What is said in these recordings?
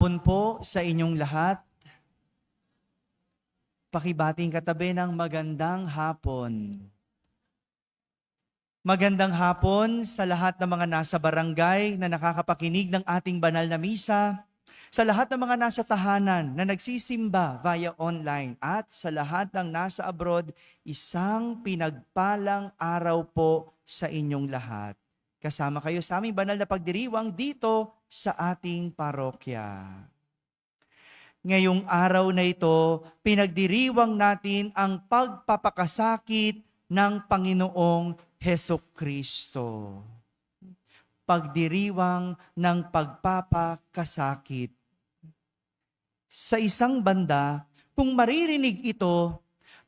Hapon po sa inyong lahat. Pakibating katabi ng magandang hapon. Magandang hapon sa lahat ng mga nasa barangay na nakakapakinig ng ating banal na misa, sa lahat ng mga nasa tahanan na nagsisimba via online, at sa lahat ng nasa abroad, isang pinagpalang araw po sa inyong lahat. Kasama kayo sa aming banal na pagdiriwang dito sa ating parokya. Ngayong araw na ito, pinagdiriwang natin ang pagpapakasakit ng Panginoong Hesukristo. Pagdiriwang ng pagpapakasakit. Sa isang banda, kung maririnig ito,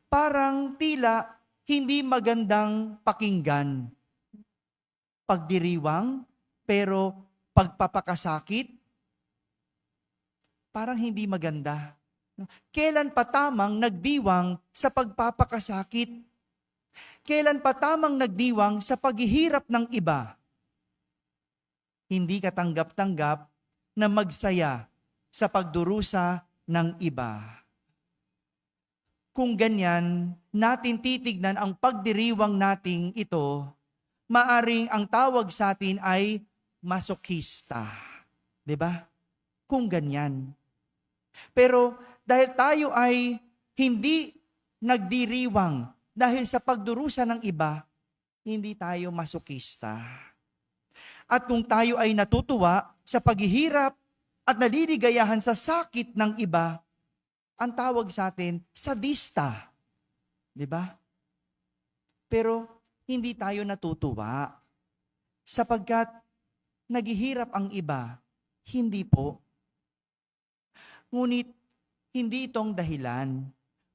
parang tila hindi magandang pakinggan. Pagdiriwang, pero pagpapakasakit, parang hindi maganda. Kailan pa tamang nagdiwang sa pagpapakasakit? Kailan pa tamang nagdiwang sa paghihirap ng iba? Hindi katanggap-tanggap na magsaya sa pagdurusa ng iba. Kung ganyan, natin titignan ang pagdiriwang nating ito, maaring ang tawag sa atin ay masochista. 'Di ba? Kung ganyan. Pero dahil tayo ay hindi nagdiriwang dahil sa pagdurusa ng iba, hindi tayo masokista. At kung tayo ay natutuwa sa paghihirap at naliligayahan sa sakit ng iba, ang tawag sa atin, sadista. Di ba? Pero hindi tayo natutuwa sapagkat naghihirap ang iba, hindi po. Ngunit, hindi itong dahilan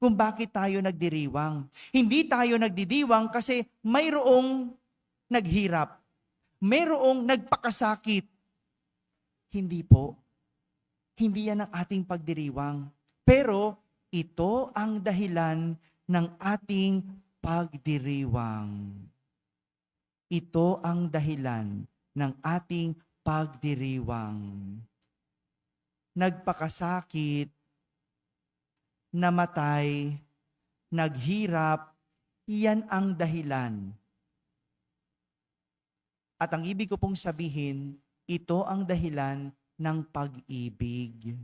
kung bakit tayo nagdiriwang. Hindi tayo nagdidiwang kasi mayroong naghirap. Mayroong nagpakasakit. Hindi po. Hindi yan ang ating pagdiriwang. Pero, ito ang dahilan ng ating pagdiriwang. Ito ang dahilan ng ating pagdiriwang. Nagpakasakit, namatay, naghirap, iyan ang dahilan. At ang ibig ko pong sabihin, ito ang dahilan ng pag-ibig.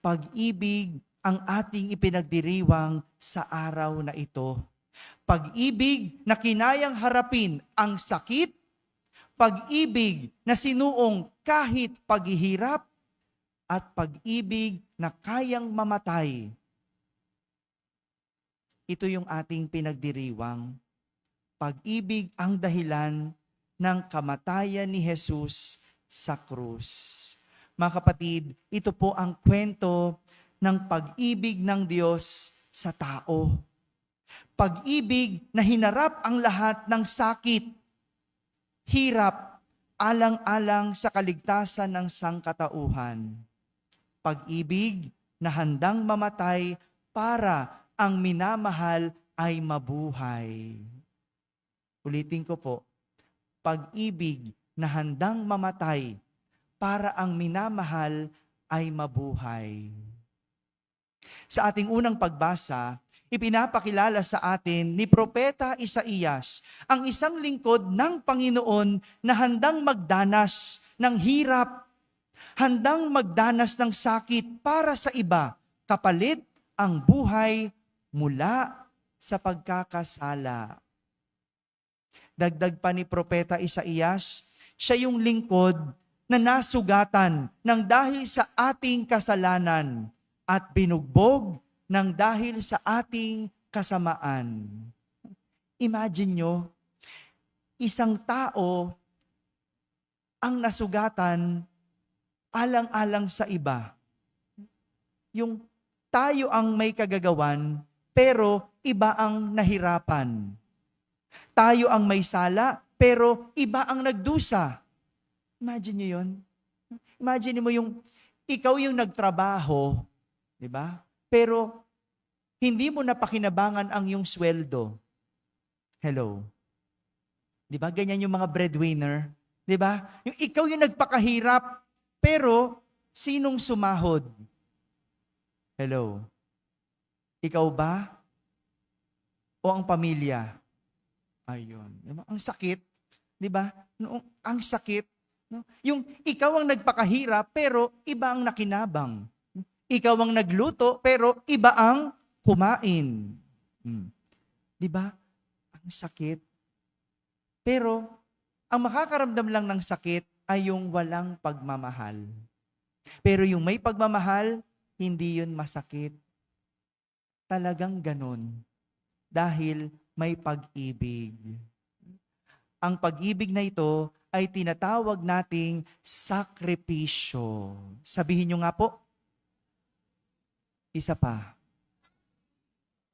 Pag-ibig ang ating ipinagdiriwang sa araw na ito. Pag-ibig na kinayang harapin ang sakit, pag-ibig na sinuong kahit paghihirap, at pag-ibig na kayang mamatay. Ito yung ating pinagdiriwang. Pag-ibig ang dahilan ng kamatayan ni Jesus sa krus. Mga kapatid, ito po ang kwento ng pag-ibig ng Diyos sa tao. Pag-ibig na hinarap ang lahat ng sakit, hirap, alang-alang sa kaligtasan ng sangkatauhan. Pag-ibig na handang mamatay para ang minamahal ay mabuhay. Ulitin ko po, pag-ibig na handang mamatay para ang minamahal ay mabuhay. Sa ating unang pagbasa, ipinapakilala sa atin ni Propeta Isaías ang isang lingkod ng Panginoon na handang magdanas ng hirap, handang magdanas ng sakit para sa iba, kapalit ang buhay mula sa pagkakasala. Dagdag pa ni Propeta Isaías, siya yung lingkod na nasugatan ng dahil sa ating kasalanan at binugbog ng dahil sa ating kasamaan. Imagine nyo, isang tao ang nasugatan alang-alang sa iba. Yung tayo ang may kagagawan, pero iba ang nahirapan. Tayo ang may sala, pero iba ang nagdusa. Imagine nyo yun. Imagine mo yung, ikaw yung nagtrabaho, di ba? Pero, hindi mo napakinabangan ang iyong sweldo. Hello? Di ba? Ganyan yung mga breadwinner. Di ba? Yung ikaw yung nagpakahirap, pero sinong sumahod? Hello? Ikaw ba? O ang pamilya? Ayun. Diba? Ang sakit, di ba? No, ang sakit. No? Yung ikaw ang nagpakahirap, pero iba ang nakinabang. Ikaw ang nagluto, pero iba ang kumain. Di ba? Ang sakit. Pero, ang makakaramdam lang ng sakit ay yung walang pagmamahal. Pero yung may pagmamahal, hindi yun masakit. Talagang ganun. Dahil may pag-ibig. Ang pag-ibig na ito ay tinatawag nating sakripisyo. Sabihin nyo nga po. Isa pa.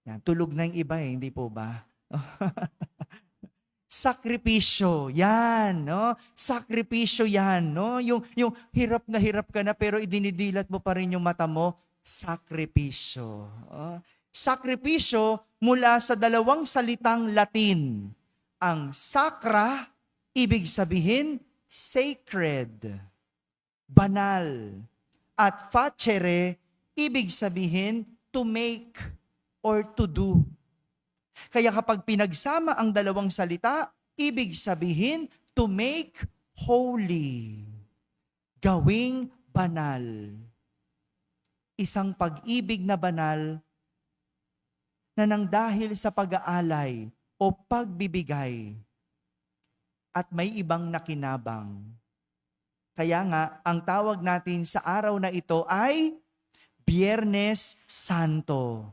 Yan, tulog na yung iba hindi po ba? Sakripisyo, yan, no? Sakripisyo yan, no? Yung hirap ka na pero idinidilat mo pa rin yung mata mo, sakripisyo. Sakripisyo mula sa dalawang salitang Latin. Ang sacra, ibig sabihin, sacred, banal. At facere, ibig sabihin, to make or to do. Kaya kapag pinagsama ang dalawang salita, ibig sabihin, to make holy. Gawing banal. Isang pag-ibig na banal na nang dahil sa pag-aalay o pagbibigay at may ibang nakinabang. Kaya nga, ang tawag natin sa araw na ito ay Biyernes Santo.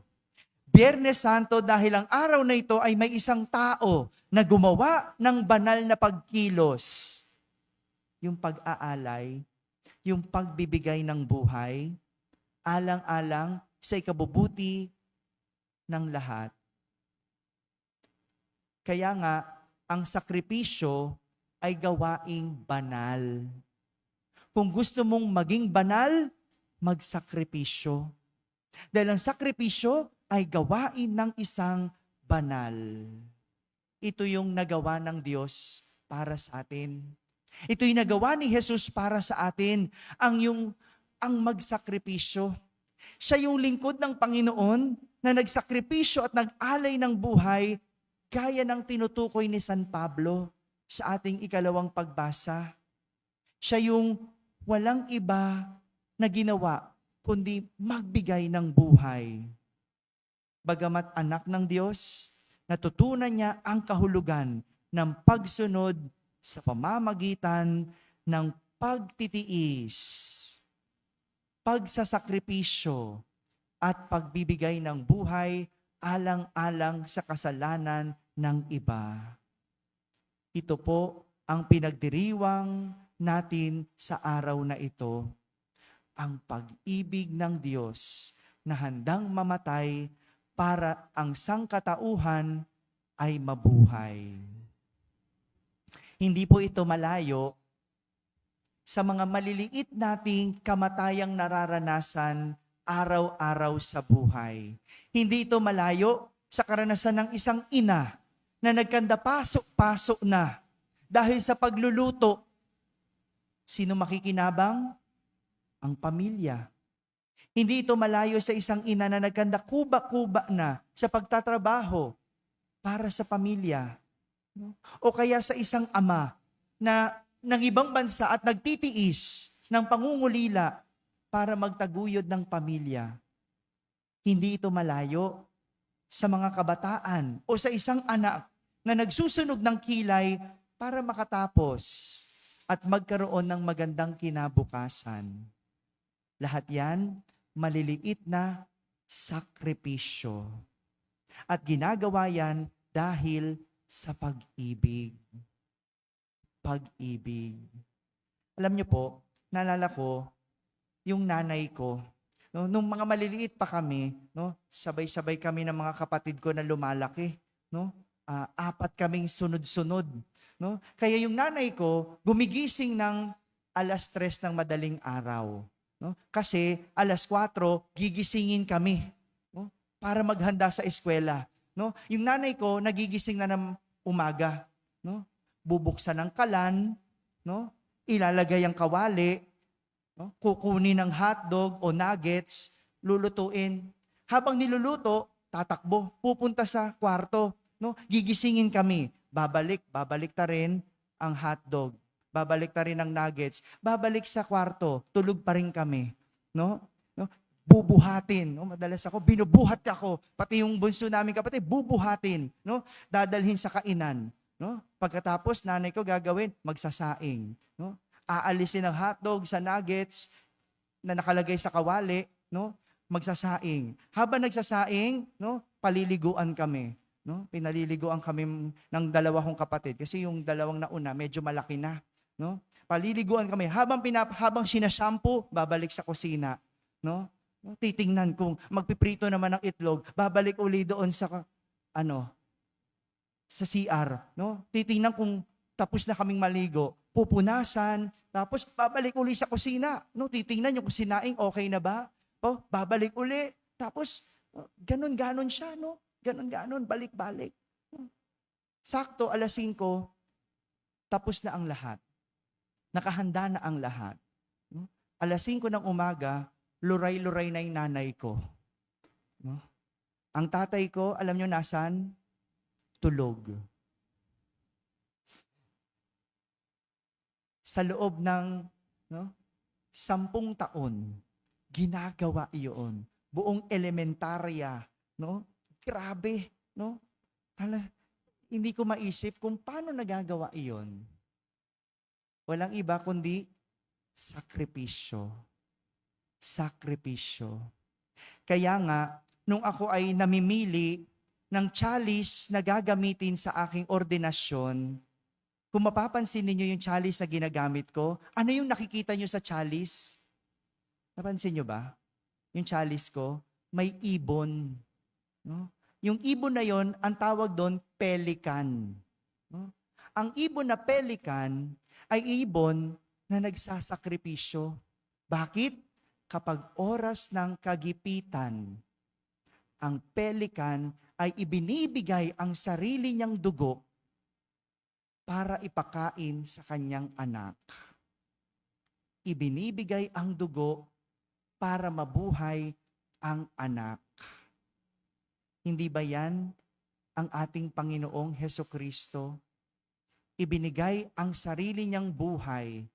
Biyernes Santo dahil ang araw na ito ay may isang tao na gumawa ng banal na pagkilos. Yung pag-aalay, yung pagbibigay ng buhay, alang-alang sa ikabubuti ng lahat. Kaya nga, ang sakripisyo ay gawaing banal. Kung gusto mong maging banal, magsakripisyo. Dahil ang sakripisyo ay gawain ng isang banal. Ito yung nagawa ng Diyos para sa atin. Ito yung nagawa ni Jesus para sa atin, ang magsakripisyo. Siya yung lingkod ng Panginoon na nagsakripisyo at nag-alay ng buhay gaya ng tinutukoy ni San Pablo sa ating ikalawang pagbasa. Siya yung walang iba na ginawa kundi magbigay ng buhay. Bagamat anak ng Diyos, natutunan niya ang kahulugan ng pagsunod sa pamamagitan ng pagtitiis, pagsasakripisyo, at pagbibigay ng buhay alang-alang sa kasalanan ng iba. Ito po ang pinagdiriwang natin sa araw na ito, ang pag-ibig ng Diyos na handang mamatay para ang sangkatauhan ay mabuhay. Hindi po ito malayo sa mga maliliit nating kamatayang nararanasan araw-araw sa buhay. Hindi ito malayo sa karanasan ng isang ina na nagkandapasok-pasok na dahil sa pagluluto. Sino makikinabang? Ang pamilya. Hindi ito malayo sa isang ina na nagkanda kuba-kuba na sa pagtatrabaho para sa pamilya. O kaya sa isang ama na ng ibang bansa at nagtitiis ng pangungulila para magtaguyod ng pamilya. Hindi ito malayo sa mga kabataan o sa isang anak na nagsusunog ng kilay para makatapos at magkaroon ng magandang kinabukasan. Lahat yan, maliliit na sakripisyo. At ginagawa yan dahil sa pag-ibig. Pag-ibig. Alam niyo po, naalala ko, yung nanay ko, no, nung mga maliliit pa kami, no, sabay-sabay kami ng mga kapatid ko na lumalaki. No? 4 kaming sunod-sunod. No? Kaya yung nanay ko, gumigising ng 3:00 ng madaling araw. No? Kasi 4:00, gigisingin kami, no? Para maghanda sa eskwela. No? Yung nanay ko, nagigising na ng umaga. No? Bubuksan ng kalan, no? Ilalagay ang kawali, No? Kukunin ng hotdog o nuggets, lulutuin. Habang niluluto, tatakbo, pupunta sa kwarto. No? Gigisingin kami. Babalik ta rin ang hotdog. Babalik ta rin ang nuggets. Babalik sa kwarto, tulog pa rin kami. No? No? Bubuhatin. No? Madalas binubuhat ako. Pati yung bunso namin kapatid, bubuhatin. No? Dadalhin sa kainan. No? Pagkatapos, nanay ko gagawin, magsasaing. No? Aalisin ang hotdog sa nuggets na nakalagay sa kawali, no? Magsasaing. Habang nagsasaing, no? Paliliguan kami. No? Pinaliliguan kami ng dalawa kong kapatid kasi yung dalawang nauna medyo malaki na. No? Paliliguan kami. Habang sinashampoo, babalik sa kusina. No? Titingnan kung magpiprito naman ng itlog, babalik uli doon sa sa CR, no? Titingnan kung tapos na kaming maligo, pupunasan, tapos babalik uli sa kusina, no? Titingnan yung kusinaing okay na ba? Babalik uli, tapos ganon-ganon siya, no? Ganon-ganon, balik-balik. Sakto, 5:00, tapos na ang lahat. Nakahanda na ang lahat. 5:00 ng umaga, luray-luray na yung nanay ko. No? Ang tatay ko, alam nyo nasan? Tulog. Sa loob ng 10 taon, ginagawa iyon. Buong elementarya, no? Grabe, no? Hindi ko maisip kung paano nagagawa iyon. Walang iba kundi sakripisyo. Sakripisyo. Kaya nga, nung ako ay namimili ng chalice na gagamitin sa aking ordinasyon, kung mapapansin ninyo yung chalice na ginagamit ko, ano yung nakikita nyo sa chalice? Napansin nyo ba? Yung chalice ko, may ibon. No? Yung ibon na yon, ang tawag doon, pelican. No? Ang ibon na pelican ay ibon na nagsasakripisyo. Bakit? Kapag oras ng kagipitan, ang pelican ay ibinibigay ang sarili niyang dugo para ipakain sa kanyang anak. Ibinibigay ang dugo para mabuhay ang anak. Hindi ba yan ang ating Panginoong Hesukristo? Ibinigay ang sarili niyang buhay.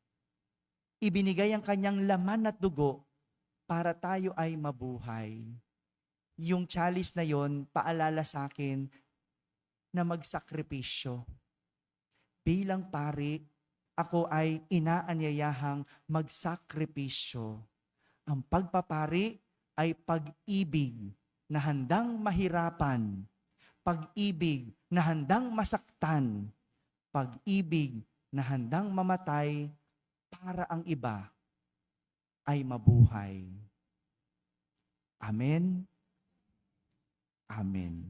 Ibinigay ang kanyang laman at dugo para tayo ay mabuhay. Yung chalice na yon, paalala sa akin na magsakripisyo. Bilang pari, ako ay inaanyayahang magsakripisyo. Ang pagpapari ay pag-ibig na handang mahirapan, pag-ibig na handang masaktan, pag-ibig na handang mamatay para ang iba ay mabuhay. Amen. Amen.